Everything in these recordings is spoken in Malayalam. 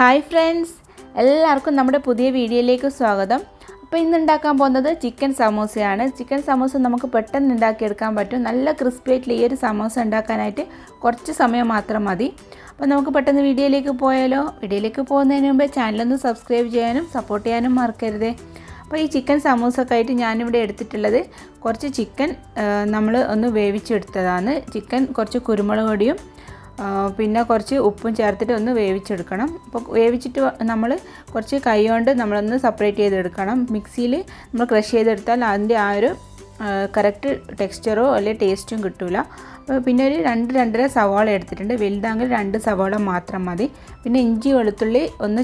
ഹായ് ഫ്രണ്ട്സ്, എല്ലാവർക്കും നമ്മുടെ പുതിയ വീഡിയോയിലേക്ക് സ്വാഗതം. അപ്പോൾ ഇന്ന് ഉണ്ടാക്കാൻ പോകുന്നത് ചിക്കൻ സമോസയാണ്. ചിക്കൻ സമോസ നമുക്ക് പെട്ടെന്ന് ഉണ്ടാക്കിയെടുക്കാൻ പറ്റും. നല്ല ക്രിസ്പി ആയിട്ടുള്ള ഈ ഒരു സമോസ ഉണ്ടാക്കാനായിട്ട് കുറച്ച് സമയം മാത്രം മതി. അപ്പോൾ നമുക്ക് പെട്ടെന്ന് വീഡിയോയിലേക്ക് പോയാലോ? വീഡിയോയിലേക്ക് പോകുന്നതിന് മുമ്പേ ചാനലൊന്ന് സബ്സ്ക്രൈബ് ചെയ്യാനും സപ്പോർട്ട് ചെയ്യാനും മറക്കരുത്. അപ്പോൾ ഈ ചിക്കൻ സമോസക്കായിട്ട് ഞാനിവിടെ എടുത്തിട്ടുള്ളത് കുറച്ച് ചിക്കൻ നമ്മൾ ഒന്ന് വേവിച്ചെടുത്തതാണ്. ചിക്കൻ കുറച്ച് കുരുമുളക് പൊടിയും പിന്നെ കുറച്ച് ഉപ്പും ചേർത്തിട്ട് ഒന്ന് വേവിച്ചെടുക്കണം. അപ്പോൾ വേവിച്ചിട്ട് നമ്മൾ കുറച്ച് കൈ കൊണ്ട് നമ്മളൊന്ന് സെപ്പറേറ്റ് ചെയ്തെടുക്കണം. മിക്സിയിൽ നമ്മൾ ക്രഷ് ചെയ്തെടുത്താൽ അതിൻ്റെ ആ ഒരു കറക്റ്റ് ടെക്സ്ചറോ അല്ലെങ്കിൽ ടേസ്റ്റും കിട്ടില്ല. അപ്പോൾ പിന്നെ ഒരു 2-2.5 സവാള എടുത്തിട്ടുണ്ട്. വലുതാണെങ്കിൽ 2 സവാള മാത്രം മതി. പിന്നെ ഇഞ്ചി വെളുത്തുള്ളി ഒന്ന്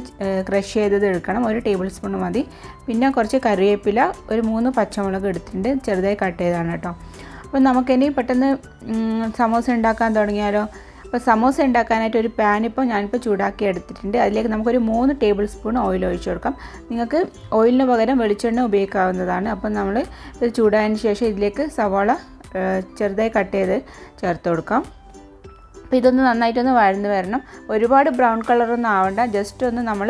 ക്രഷ് ചെയ്തത് എടുക്കണം, 1 ടേബിൾ സ്പൂൺ മതി. പിന്നെ കുറച്ച് കറിവേപ്പില, ഒരു 3 പച്ചമുളക് എടുത്തിട്ടുണ്ട്, ചെറുതായി കട്ട് ചെയ്താണ് കേട്ടോ. അപ്പോൾ നമുക്കിനി പെട്ടെന്ന് സമോസ ഉണ്ടാക്കാൻ തുടങ്ങിയാലോ? അപ്പോൾ സമോസ ഉണ്ടാക്കാനായിട്ട് ഒരു പാൻ ഞാനിപ്പോൾ ചൂടാക്കി എടുത്തിട്ടുണ്ട്. അതിലേക്ക് നമുക്കൊരു 3 ടേബിൾ സ്പൂൺ ഓയിൽ ഒഴിച്ച് കൊടുക്കാം. നിങ്ങൾക്ക് ഓയിലിന് പകരം വെളിച്ചെണ്ണ ഉപയോഗിക്കാവുന്നതാണ്. അപ്പോൾ നമ്മൾ ഇത് ചൂടായതിന് ശേഷം ഇതിലേക്ക് സവാള ചെറുതായി കട്ട് ചെയ്ത് ചേർത്ത് കൊടുക്കാം. അപ്പോൾ ഇതൊന്ന് നന്നായിട്ടൊന്ന് വഴന്ന് വരണം. ഒരുപാട് ബ്രൗൺ കളറൊന്നും ആവണ്ട, ജസ്റ്റ് ഒന്ന് നമ്മൾ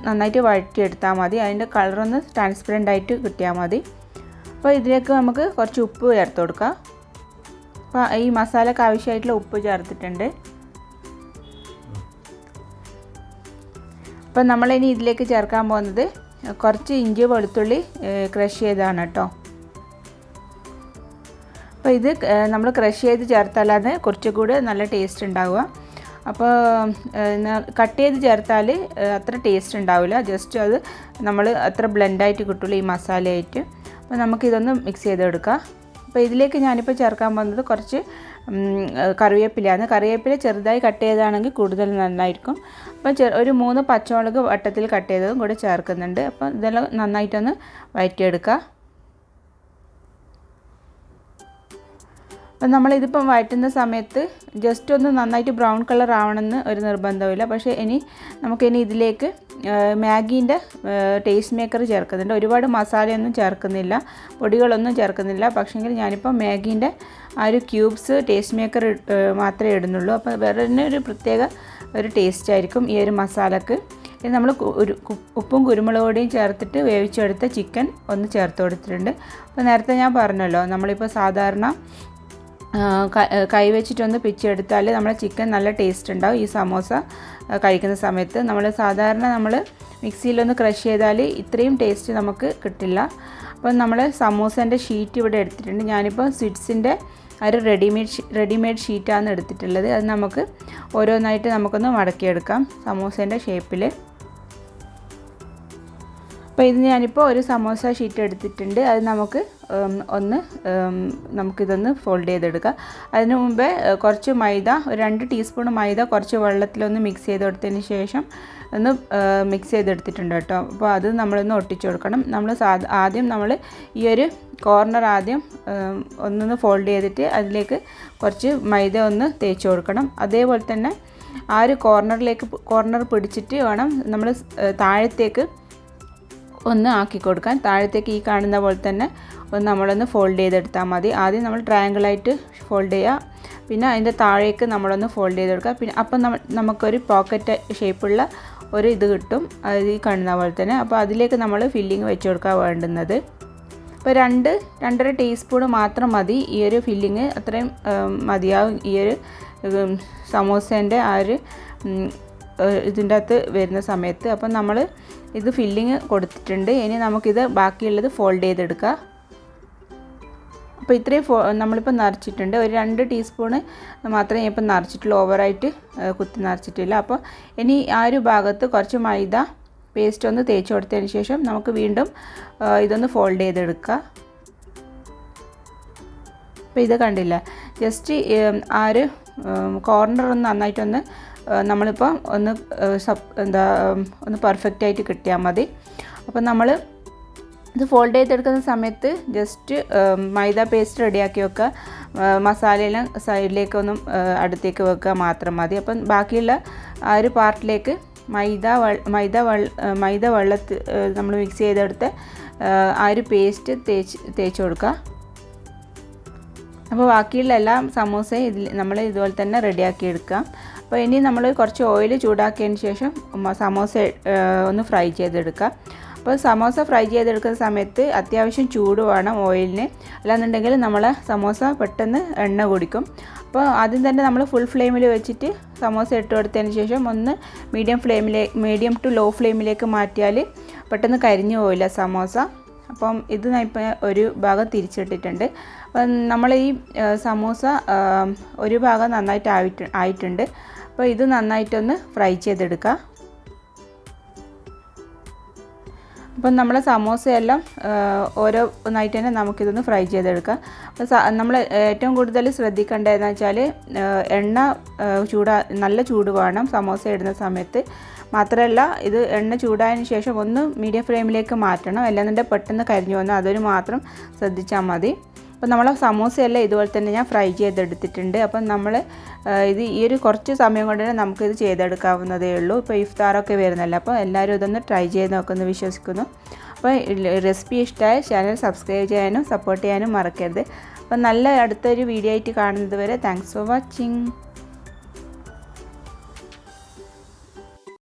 നന്നായിട്ട് വഴറ്റിയെടുത്താൽ മതി. അതിൻ്റെ കളറൊന്ന് ട്രാൻസ്പെറൻ്റ് ആയിട്ട് കിട്ടിയാൽ മതി. അപ്പോൾ ഇതിലേക്ക് നമുക്ക് കുറച്ച് ഉപ്പ് ചേർത്ത് കൊടുക്കാം. അപ്പോൾ ഈ മസാലയ്ക്ക് ആവശ്യമായിട്ടുള്ള ഉപ്പ് ചേർത്തിട്ടുണ്ട്. അപ്പോൾ നമ്മളിനി ഇതിലേക്ക് ചേർക്കാൻ പോകുന്നത് കുറച്ച് ഇഞ്ചി വെളുത്തുള്ളി ക്രഷ് ചെയ്തതാണ് കേട്ടോ. അപ്പോൾ ഇത് നമ്മൾ ക്രഷ് ചെയ്ത് ചേർത്താലാണ് കുറച്ചുകൂടി നല്ല ടേസ്റ്റ് ഉണ്ടാവുക. അപ്പോൾ കട്ട് ചെയ്ത് ചേർത്താൽ അത്ര ടേസ്റ്റ് ഉണ്ടാവില്ല, ജസ്റ്റ് അത് നമ്മൾ അത്ര ബ്ലെൻഡായിട്ട് കിട്ടില്ല ഈ മസാലയായിട്ട്. അപ്പോൾ നമുക്കിതൊന്ന് മിക്സ് ചെയ്തെടുക്കാം. അപ്പോൾ ഇതിലേക്ക് ഞാനിപ്പോൾ ചേർക്കാൻ പോകുന്നത് കുറച്ച് കറിവേപ്പിലയാണ്. കറിവേപ്പില ചെറുതായി കട്ട് ചെയ്താണെങ്കിൽ കൂടുതൽ നന്നായിരിക്കും. അപ്പോൾ ഒരു 3 പച്ചമുളക് വട്ടത്തിൽ കട്ട് ചെയ്തതും കൂടെ ചേർക്കുന്നുണ്ട്. അപ്പോൾ ഇതെല്ലാം നന്നായിട്ടൊന്ന് വഴറ്റിയെടുക്കുക. അപ്പം നമ്മളിതിപ്പം വഴറ്റുന്ന സമയത്ത് ജസ്റ്റ് ഒന്ന് നന്നായിട്ട് ബ്രൗൺ കളർ ആവണമെന്ന് ഒരു നിർബന്ധമില്ല. പക്ഷേ നമുക്കിനി ഇതിലേക്ക് മാഗീൻ്റെ ടേസ്റ്റ് മേക്കർ ചേർക്കുന്നുണ്ട്. ഒരുപാട് മസാലയൊന്നും ചേർക്കുന്നില്ല, പൊടികളൊന്നും ചേർക്കുന്നില്ല. പക്ഷേങ്കിൽ ഞാനിപ്പോൾ മാഗീൻ്റെ ആ ഒരു ക്യൂബ്സ് ടേസ്റ്റ് മേക്കർ മാത്രമേ ഇടുന്നുള്ളൂ. അപ്പോൾ വേറെ തന്നെ ഒരു പ്രത്യേക ഒരു ടേസ്റ്റ് ആയിരിക്കും ഈ ഒരു മസാലക്ക്. ഇത് നമ്മൾ ഉപ്പും കുരുമുളക് പൊടിയും ചേർത്തിട്ട് വേവിച്ചെടുത്ത ചിക്കൻ ഒന്ന് ചേർത്ത് കൊടുത്തിട്ടുണ്ട്. അപ്പോൾ നേരത്തെ ഞാൻ പറഞ്ഞല്ലോ, നമ്മളിപ്പോൾ സാധാരണ കൈ വെച്ചിട്ടൊന്ന് പിച്ചെടുത്താൽ നമ്മുടെ ചിക്കൻ നല്ല ടേസ്റ്റ് ഉണ്ടാവും. ഈ സമോസ കഴിക്കുന്ന സമയത്ത് നമ്മൾ മിക്സിയിലൊന്ന് ക്രഷ് ചെയ്താൽ ഇത്രയും ടേസ്റ്റ് നമുക്ക് കിട്ടില്ല. അപ്പോൾ നമ്മൾ സമോസേൻ്റെ ഷീറ്റ് ഇവിടെ എടുത്തിട്ടുണ്ട്. ഞാനിപ്പോൾ സ്വിറ്റ്സിൻ്റെ ഒരു റെഡിമെയ്ഡ് ഷീറ്റാണ് എടുത്തിട്ടുള്ളത്. അത് നമുക്ക് ഓരോന്നായിട്ട് നമുക്കൊന്ന് മടക്കിയെടുക്കാം സമോസേൻ്റെ ഷേപ്പിൽ. അപ്പോൾ ഇത് ഞാനിപ്പോൾ ഒരു സമോസ ഷീറ്റ് എടുത്തിട്ടുണ്ട്. അത് നമുക്കിതൊന്ന് ഫോൾഡ് ചെയ്തെടുക്കാം. അതിന് മുമ്പേ കുറച്ച് മൈദ, ഒരു 2 ടീസ്പൂൺ മൈദ കുറച്ച് വെള്ളത്തിലൊന്ന് മിക്സ് ചെയ്ത് കൊടുത്തതിന് ശേഷം ഒന്ന് മിക്സ് ചെയ്തെടുത്തിട്ടുണ്ട് കേട്ടോ. അപ്പോൾ അത് നമ്മളൊന്ന് ഒട്ടിച്ചു കൊടുക്കണം. ആദ്യം നമ്മൾ ഈ ഒരു കോർണർ ആദ്യം ഒന്നൊന്ന് ഫോൾഡ് ചെയ്തിട്ട് അതിലേക്ക് കുറച്ച് മൈദ ഒന്ന് തേച്ച് കൊടുക്കണം. അതേപോലെ തന്നെ ആ ഒരു കോർണർ പിടിച്ചിട്ട് വേണം നമ്മൾ താഴത്തേക്ക് ഒന്ന് ആക്കി കൊടുക്കാൻ. താഴത്തേക്ക് ഈ കാണുന്ന പോലെ തന്നെ നമ്മളൊന്ന് ഫോൾഡ് ചെയ്തെടുത്താൽ മതി. ആദ്യം നമ്മൾ ട്രയാങ്കിളായിട്ട് ഫോൾഡ് ചെയ്യുക, പിന്നെ അതിൻ്റെ താഴേക്ക് നമ്മളൊന്ന് ഫോൾഡ് ചെയ്തെടുക്കുക. പിന്നെ അപ്പം നമുക്കൊരു പോക്കറ്റ് ഷേപ്പുള്ള ഒരു ഇത് കിട്ടും, അത് ഈ കാണുന്ന പോലെ തന്നെ. അപ്പോൾ അതിലേക്ക് നമ്മൾ ഫില്ലിങ് വെച്ച് കൊടുക്കാൻ വേണ്ടുന്നത്. ഇപ്പോൾ 2-2.5 ടീസ്പൂൺ മാത്രം മതി ഈ ഒരു ഫില്ലിങ്, അത്രയും മതിയാവും ഈ ഒരു സമോസേൻ്റെ ആ ഒരു ഇതിൻ്റെ അകത്ത് വരുന്ന സമയത്ത്. അപ്പം നമ്മൾ ഇത് ഫില്ലിങ് കൊടുത്തിട്ടുണ്ട്. ഇനി നമുക്കിത് ബാക്കിയുള്ളത് ഫോൾഡ് ചെയ്തെടുക്കുക. അപ്പോൾ ഇത്രയും നമ്മളിപ്പോൾ നിറച്ചിട്ടുണ്ട്. ഒരു 2 ടീസ്പൂണ് മാത്രമേ ഇപ്പം നിറച്ചിട്ടുള്ളൂ, ഓവറായിട്ട് കുത്തി നിറച്ചിട്ടില്ല. അപ്പോൾ ഇനി ആ ഒരു ഭാഗത്ത് കുറച്ച് മൈദ പേസ്റ്റ് ഒന്ന് തേച്ച് കൊടുത്തതിന് ശേഷം നമുക്ക് വീണ്ടും ഇതൊന്ന് ഫോൾഡ് ചെയ്തെടുക്കുക. അപ്പോൾ ഇത് കണ്ടില്ല, ജസ്റ്റ് ആ ഒരു കോർണർ ഒന്ന് നന്നായിട്ടൊന്ന് നമ്മളിപ്പോൾ ഒന്ന് പെർഫെക്റ്റായിട്ട് കിട്ടിയാൽ മതി. അപ്പോൾ നമ്മൾ ഇത് ഫോൾഡ് ചെയ്തെടുക്കുന്ന സമയത്ത് ജസ്റ്റ് മൈദ പേസ്റ്റ് റെഡിയാക്കി വെക്കുക. മസാലയെല്ലാം സൈഡിലേക്കൊന്നും അടുത്തേക്ക് വെക്കുക മാത്രം മതി. അപ്പം ബാക്കിയുള്ള ആ ഒരു പാർട്ടിലേക്ക് മൈദ വെള്ളത്തിൽ നമ്മൾ മിക്സ് ചെയ്തെടുത്ത് ആ ഒരു പേസ്റ്റ് തേച്ച് കൊടുക്കുക. അപ്പോൾ ബാക്കിയുള്ള എല്ലാ സമോസയും നമ്മൾ ഇതുപോലെ തന്നെ റെഡിയാക്കി എടുക്കാം. അപ്പോൾ ഇനി നമ്മൾ കുറച്ച് ഓയിൽ ചൂടാക്കിയതിന് ശേഷം സമോസ ഒന്ന് ഫ്രൈ ചെയ്തെടുക്കുക. അപ്പോൾ സമോസ ഫ്രൈ ചെയ്തെടുക്കുന്ന സമയത്ത് അത്യാവശ്യം ചൂട് വേണം ഓയിലിന്, അല്ലാന്നുണ്ടെങ്കിൽ നമ്മളെ സമോസ പെട്ടെന്ന് എണ്ണ കുടിക്കും. അപ്പോൾ ആദ്യം തന്നെ നമ്മൾ ഫുൾ ഫ്ലെയിമിൽ വെച്ചിട്ട് സമോസ ഇട്ട് കൊടുത്തതിന് ശേഷം ഒന്ന് മീഡിയം ടു ലോ ഫ്ലെയിമിലേക്ക് മാറ്റിയാൽ പെട്ടെന്ന് കരിഞ്ഞു പോവില്ല സമോസ. അപ്പം ഇത് ഞാൻ ഇപ്പോൾ ഒരു ഭാഗം തിരിച്ചിട്ടിട്ടുണ്ട്. അപ്പം നമ്മൾ ഈ സമോസ ഒരു ഭാഗം നന്നായിട്ട് ആയിട്ടുണ്ട്. അപ്പോൾ ഇത് നന്നായിട്ടൊന്ന് ഫ്രൈ ചെയ്തെടുക്കുക. അപ്പം നമ്മളെ സമോസയെല്ലാം ഓരോ ഒന്നായിട്ട് തന്നെ നമുക്കിതൊന്ന് ഫ്രൈ ചെയ്തെടുക്കാം. അപ്പോൾ നമ്മൾ ഏറ്റവും കൂടുതൽ ശ്രദ്ധിക്കേണ്ടതെന്ന് വെച്ചാൽ എണ്ണ നല്ല ചൂട് വേണം സമോസ ഇടുന്ന സമയത്ത്. മാത്രമല്ല ഇത് എണ്ണ ചൂടായതിന് ശേഷം ഒന്ന് മീഡിയം ഫ്ലെയിമിലേക്ക് മാറ്റണം, അല്ലാന്നുണ്ടെങ്കിൽ പെട്ടെന്ന് കരിഞ്ഞു വന്നാൽ അതൊരു മാത്രം ശ്രദ്ധിച്ചാൽ മതി. അപ്പോൾ നമ്മളെ സമോസയെല്ലാം ഇതുപോലെ തന്നെ ഞാൻ ഫ്രൈ ചെയ്തെടുത്തിട്ടുണ്ട്. അപ്പം നമ്മൾ ഇത് ഈ ഒരു കുറച്ച് സമയം കൊണ്ട് തന്നെ നമുക്കിത് ചെയ്തെടുക്കാവുന്നതേ ഉള്ളൂ. ഇപ്പോൾ ഇഫ്താറൊക്കെ വരുന്നല്ലോ, അപ്പോൾ എല്ലാവരും ഇതൊന്ന് ട്രൈ ചെയ്ത് നോക്കുമെന്ന് വിശ്വസിക്കുന്നു. അപ്പോൾ റെസിപ്പി ഇഷ്ടമായ ചാനൽ സബ്സ്ക്രൈബ് ചെയ്യാനും സപ്പോർട്ട് ചെയ്യാനും മറക്കരുത്. അപ്പോൾ നല്ല അടുത്തൊരു വീഡിയോ ആയിട്ട് കാണുന്നത് വരെ താങ്ക്സ് ഫോർ വാച്ചിങ്.